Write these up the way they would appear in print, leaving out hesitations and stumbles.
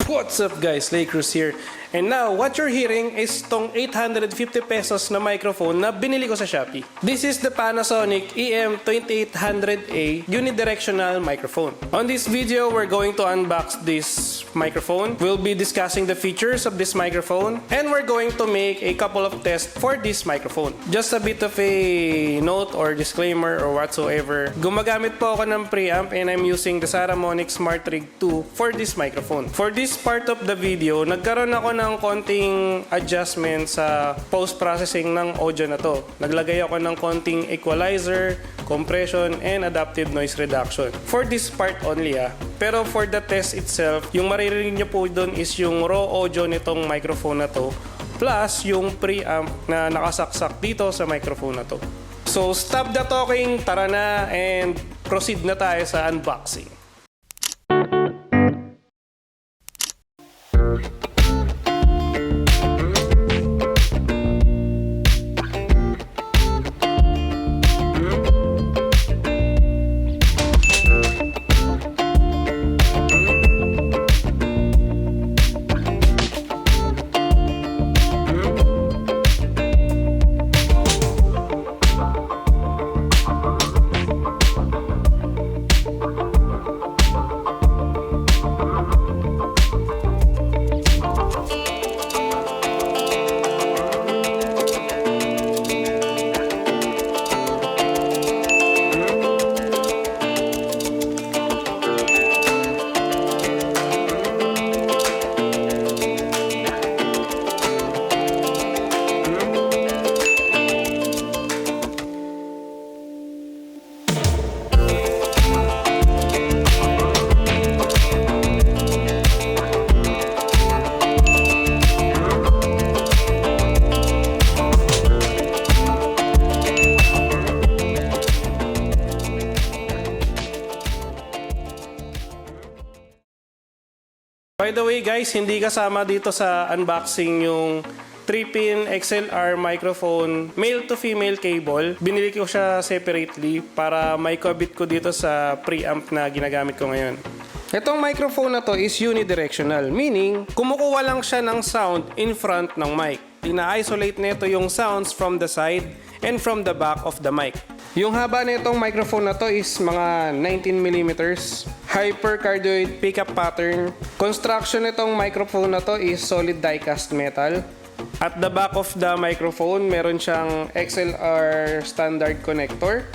What's up guys, Lay Cruz here. And now, what you're hearing is tong 850 pesos na microphone na binili ko sa Shopee. This is the Panasonic Em-2800A Uni Directional microphone. On this video, we're going to unbox this microphone. We'll be discussing the features of this microphone and we're going to make a couple of tests for this microphone. Just a bit of a note or disclaimer or whatsoever. Gumagamit po ako ng preamp and I'm using the Panasonic Smart Rig 2 for this microphone. For this part of the video, nagkaroon ako ng konting adjustment sa post-processing ng audio na to. Naglagay ako ng konting equalizer, compression, and adaptive noise reduction. For this part only Pero for the test itself, yung maririnig nyo po doon is yung raw audio nitong microphone na to, plus yung preamp na nakasaksak dito sa microphone na to. So stop the talking, tara na, and proceed na tayo sa unboxing. By the way guys, hindi kasama dito sa unboxing yung 3-pin XLR microphone male to female cable. Binili ko siya separately para may kabit ko dito sa preamp na ginagamit ko ngayon. Itong microphone na to is unidirectional, meaning kumukuha lang siya ng sound in front ng mic. Ina-isolate nito yung sounds from the side and from the back of the mic. Yung haba nitong microphone na to is mga 19mm. Hypercardioid pickup pattern. Construction nitong microphone na to is solid die-cast metal. At the back of the microphone, meron siyang XLR standard connector.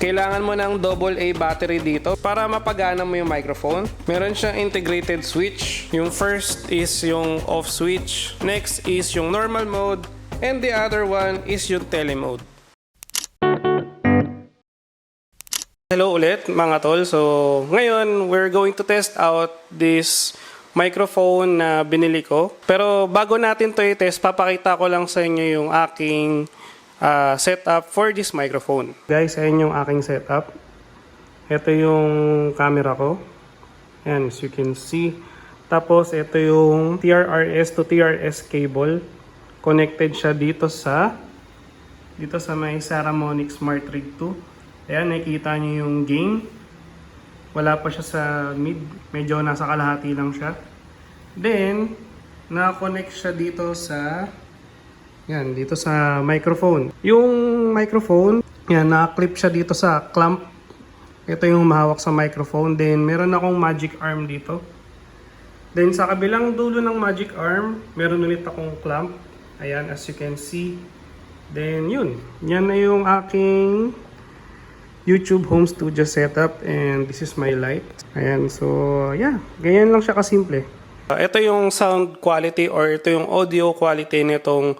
Kailangan mo ng AA battery dito para mapagana mo yung microphone. Meron siyang integrated switch. Yung first is yung off switch. Next is yung normal mode. And the other one is yung tele mode. Hello ulit mga tol. So ngayon we're going to test out this microphone na binili ko. Pero bago natin to i-test, papakita ko lang sa inyo yung aking setup for this microphone. Guys, ayun yung aking setup. Ito yung camera ko. Ayan, as you can see. Tapos ito yung TRRS to TRS cable. Connected siya dito sa may Panasonic Smart Rig 2. Ayan, nakikita nyo yung gain. Wala pa siya sa mid. Medyo nasa kalahati lang siya. Then, na-connect siya dito sa dito sa microphone. Yung microphone, yan, na-clip siya dito sa clamp. Ito yung mahawak sa microphone. Then, meron akong magic arm dito. Then, sa kabilang dulo ng magic arm, meron ulit akong clamp. Ayan, as you can see. Then, yun. Yan na yung aking YouTube home studio setup and this is my light. Ayan, so yeah, ganyan lang siya kasimple. Ito yung sound quality or ito yung audio quality nitong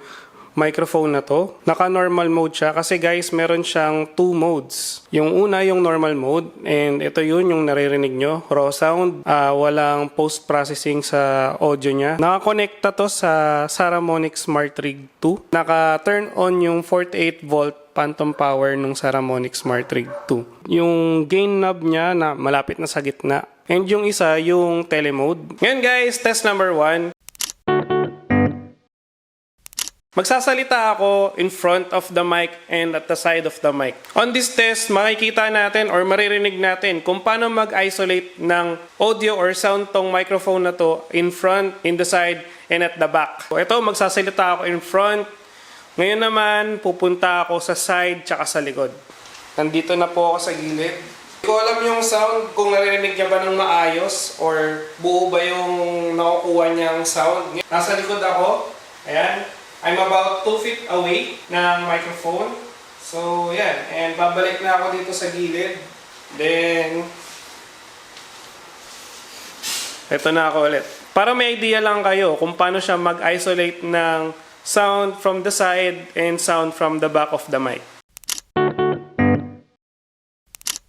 microphone na to. Naka-normal mode siya kasi guys, meron siyang 2 modes. Yung una yung normal mode and ito yun yung naririnig nyo, raw sound. Walang post-processing sa audio niya. Naka-connecta to sa Panasonic Smart Rig 2. Naka-turn on yung 48 volt phantom power nung Panasonic Smart Rig 2. Yung gain knob niya na malapit na sa gitna. And yung isa, yung tele mode. Ngayon guys, test number 1. Magsasalita ako in front of the mic and at the side of the mic. On this test, makikita natin or maririnig natin kung paano mag-isolate ng audio or sound tong microphone na to in front, in the side, and at the back. So, ito, magsasalita ako in front. Ngayon naman, pupunta ako sa side tsaka sa likod. Nandito na po ako sa gilid. Hindi ko alam yung sound kung naririnig niya ba ng maayos or buo ba yung nakukuha niyang sound. Nasa likod ako. Ayan. I'm about 2 feet away ng microphone. So, yan. And babalik na ako dito sa gilid. Then, ito na ako ulit. Para may idea lang kayo kung paano siya mag-isolate ng sound from the side and sound from the back of the mic.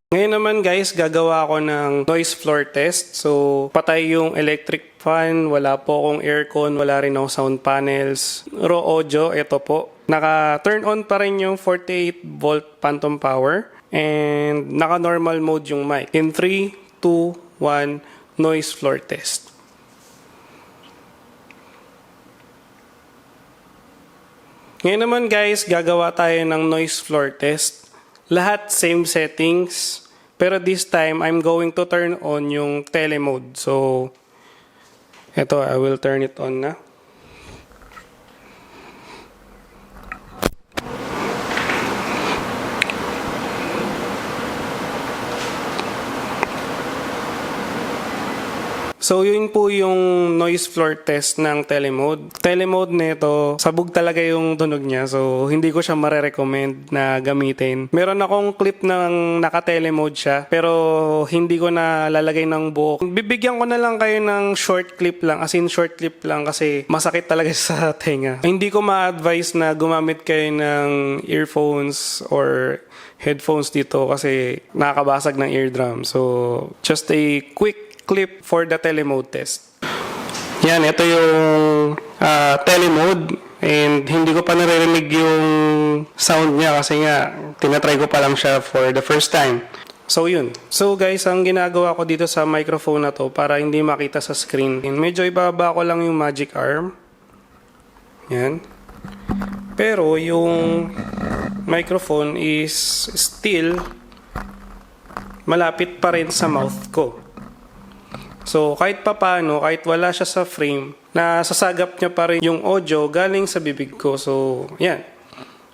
Ngayon naman guys, gagawa ako ng noise floor test. So, patay yung electric fan, wala po akong aircon, wala rin ako sound panels. Raw audio, ito po. Naka-turn on pa rin yung 48 volt phantom power. And naka-normal mode yung mic. In 3, 2, 1, noise floor test. Ngayon naman guys, gagawa tayo ng noise floor test. Lahat same settings, pero this time I'm going to turn on yung tele mode. So, eto, I will turn it on na. So, yun po yung noise floor test ng telemode. Telemode nito, sabog talaga yung tunog niya. So, hindi ko siya marerecommend na gamitin. Meron akong clip ng naka-telemode siya, pero hindi ko na lalagay ng buo. Bibigyan ko na lang kayo ng short clip lang, as in short clip lang kasi masakit talaga sa tenga. Hindi ko ma-advise na gumamit kayo ng earphones or headphones dito kasi nakakabasag ng eardrum. So, just a quick clip for the telemode test. Yan, ito yung telemode and hindi ko pa naririnig yung sound niya kasi nga tinatry ko pa lang siya for the first time. So yun. So guys, ang ginagawa ko dito sa microphone na to para hindi makita sa screen. Medyo ibaba ko lang yung magic arm. Yan. Pero yung microphone is still malapit pa rin sa mouth ko. So, kahit papano, kahit wala siya sa frame, nasasagap niya pa rin yung audio galing sa bibig ko. So, yan.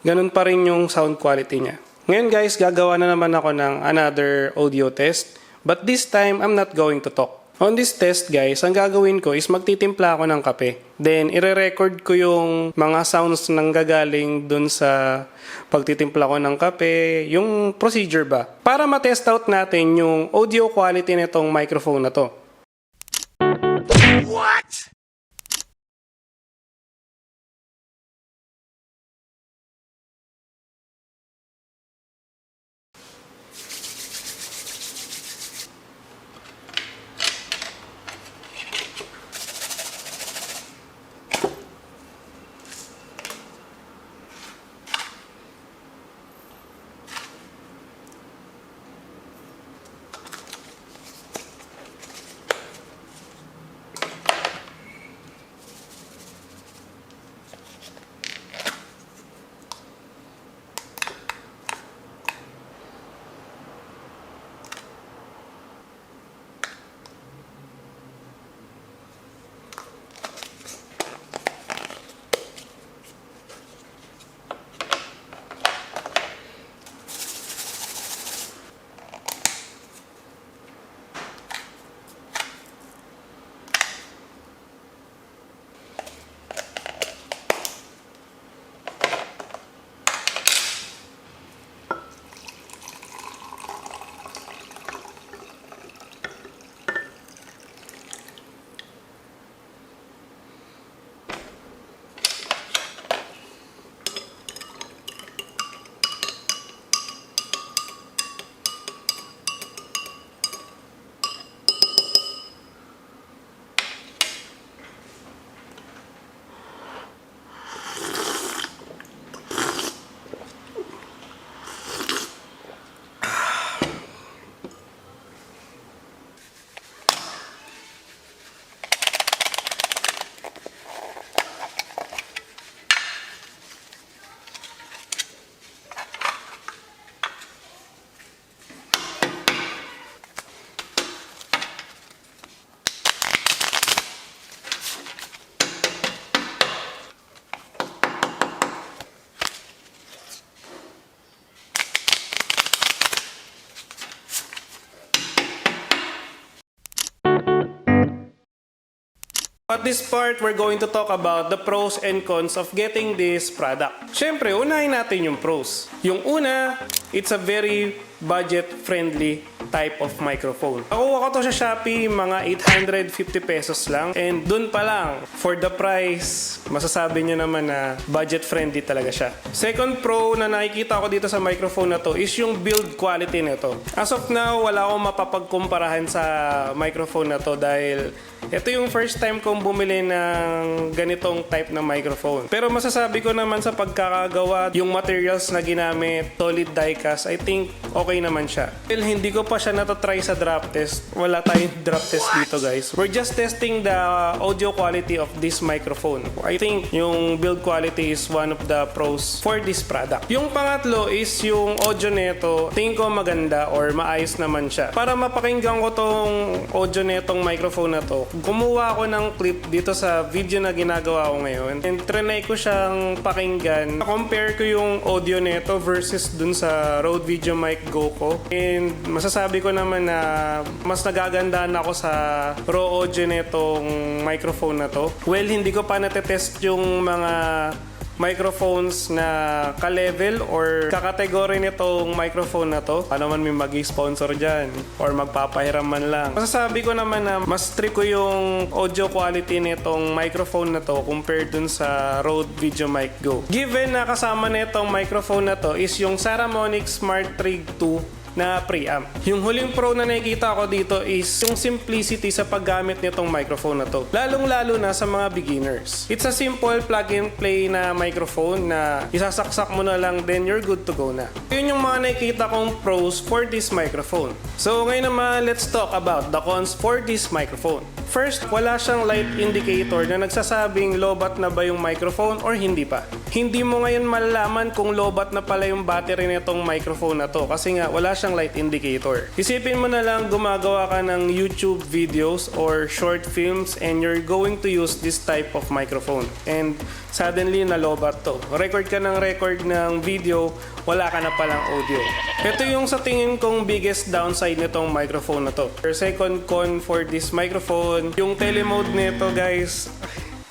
Ganun pa rin yung sound quality niya. Ngayon guys, gagawa na naman ako ng another audio test. But this time, I'm not going to talk. On this test guys, ang gagawin ko is magtitimpla ako ng kape. Then, ire-record ko yung mga sounds nang gagaling dun sa pagtitimpla ko ng kape, yung procedure ba. Para ma-test out natin yung audio quality nitong microphone na to. What? At this part, we're going to talk about the pros and cons of getting this product. Siyempre, unahin natin yung pros. Yung una, it's a very budget-friendly type of microphone. Nakuha ko to sa Shopee, mga 850 pesos lang. And dun pa lang, for the price, masasabi nyo naman na budget-friendly talaga siya. Second pro na nakikita ko dito sa microphone na to is yung build quality nito. As of now, wala akong mapapagkumparahan sa microphone na to dahil ito yung first time kong bumili ng ganitong type ng microphone. Pero masasabi ko naman sa pagkakagawa, yung materials na ginamit, solid die-cast, I think okay naman siya. Well, hindi ko pa siya natatry sa drop test. Wala tayong drop test dito, guys. We're just testing the audio quality of this microphone. I think yung build quality is one of the pros for this product. Yung pangatlo is yung audio neto. Tingin ko maganda or maayos naman siya. Para mapakinggan ko tong audio netong microphone na to, kumuha ako ng clip dito sa video na ginagawa ko ngayon and trinay ko siyang pakinggan. Compare ko yung audio neto versus dun sa Rode Video Mic Go ko. And masasabi ko naman na mas nagagandaan ako sa raw audio netong microphone na to. Well, hindi ko pa natetest yung mga microphones na ka-level or kakategory nitong microphone na to. Paano man may mag-sponsor dyan or magpapahiram man lang. Masasabi ko naman na mas trick ko yung audio quality nitong microphone na to compared dun sa Rode Video Mic Go. Given na kasama nitong microphone na to is yung Panasonic Smart Rig 2 na preamp. Yung huling pro na nakikita ko dito is yung simplicity sa paggamit nitong microphone na to. Lalong-lalo na sa mga beginners. It's a simple plug-and-play na microphone na isasaksak mo na lang then you're good to go na. Yun yung mga nakikita kong pros for this microphone. So ngayon naman, let's talk about the cons for this microphone. First, wala siyang light indicator na nagsasabing lobat na ba yung microphone or hindi pa. Hindi mo ngayon malalaman kung lobat na pala yung battery nitong microphone na to kasi nga wala siyang light indicator. Isipin mo na lang gumagawa ka ng YouTube videos or short films and you're going to use this type of microphone and suddenly nalobat to. Record ka ng video, wala ka na palang audio. Ito yung sa tingin kong biggest downside nitong microphone na to. Second con for this microphone, yung telemode nito, guys,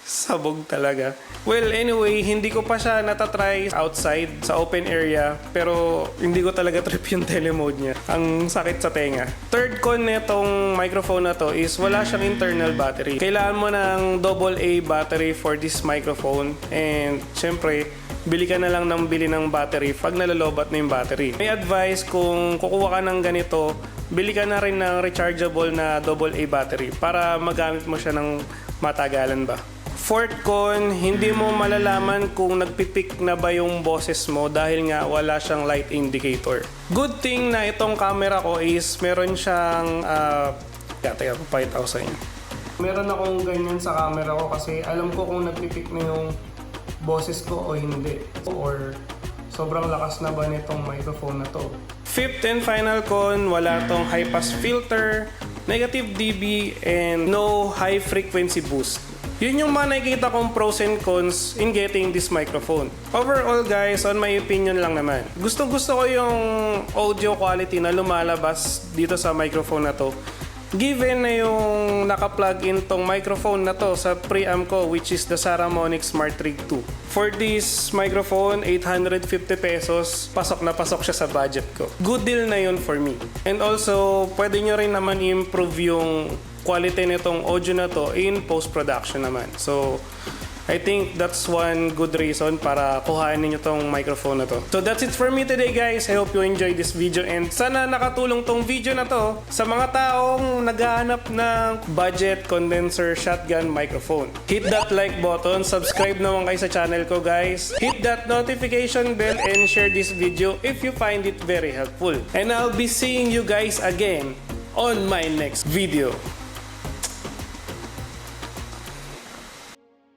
sabog talaga. Well, anyway, hindi ko pa siya natatry outside sa open area pero hindi ko talaga trip yung telemode niya. Ang sakit sa tenga. Third con netong microphone na to is wala siyang internal battery. Kailangan mo ng AA battery for this microphone and syempre, bili ka na lang ng bili ng battery pag nalalobat na yung battery. May advice kung kukuha ka ng ganito, bili ka na rin ng rechargeable na AA battery para magamit mo siya ng matagalan ba. Fourth con, hindi mo malalaman kung nagpipick na ba yung boses mo dahil nga wala siyang light indicator. Good thing na itong camera ko is meron siyang teka, papakita ko sa inyo. Meron akong ganyan sa camera ko kasi alam ko kung nagpipick na yung boses ko o hindi. Or sobrang lakas na ba nitong microphone na to. Fifth and final con, wala tong high pass filter, negative dB, and no high frequency boost. Yun yung mga nakikita kong pros and cons in getting this microphone. Overall, guys, on my opinion lang naman. Gustong-gusto ko yung audio quality na lumalabas dito sa microphone na to. Given na yung naka-plug in tong microphone na to sa preamp ko, which is the Panasonic Smart Rig 2. For this microphone, 850 pesos, pasok na pasok siya sa budget ko. Good deal na yun for me. And also, pwede nyo rin naman i-improve yung quality nitong audio na to in post-production naman. So, I think that's one good reason para kuhanin niyo tong microphone na to. So that's it for me today, guys. I hope you enjoyed this video and sana nakatulong tong video na to sa mga taong naghahanap ng budget condenser shotgun microphone. Hit that like button, subscribe naman kayo sa channel ko, guys. Hit that notification bell and share this video if you find it very helpful. And I'll be seeing you guys again on my next video.